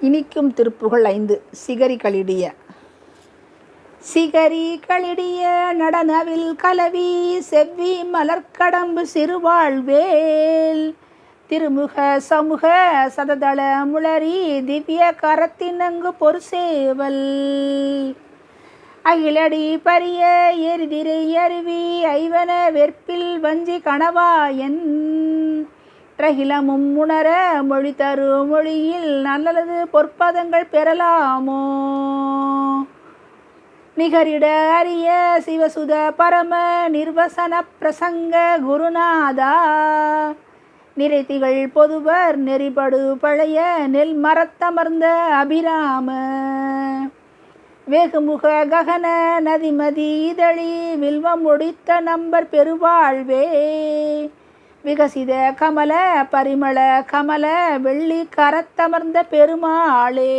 இனிக்கும் திருப்புகழ் 5. சிகரி களிடிய. சிகரி களிடிய நடனவில் கலவி செவ்வி மலர்க்கடம்பு சிறுவாழ்வேல் திருமுக சமூக சததள முளரி திவ்ய கரத்தினங்கு பொறுசேவல் அகிலடி பரிய எரிதிரை அருவி ஐவன வெற்பில் வஞ்சி கணவாயன் ரகிலமும் உணர மொழி தரு மொழியில் நல்லது பொற்பதங்கள் பெறலாமோ நிகரிட அரிய சிவசுத பரம நிர்வசன பிரசங்க குருநாதா நிறைத்திகள் பொதுவர் நெறிபடு பழைய நெல் மரத்தமர்ந்த அபிராம வேகுமுக ககன நதிமதி இதழி வில்வம் ஒடித்த நம்பர் பெருவாழ்வே விகசித கமல பரிமள கமல வெள்ளி கரத்தமர்ந்த பெருமாளே.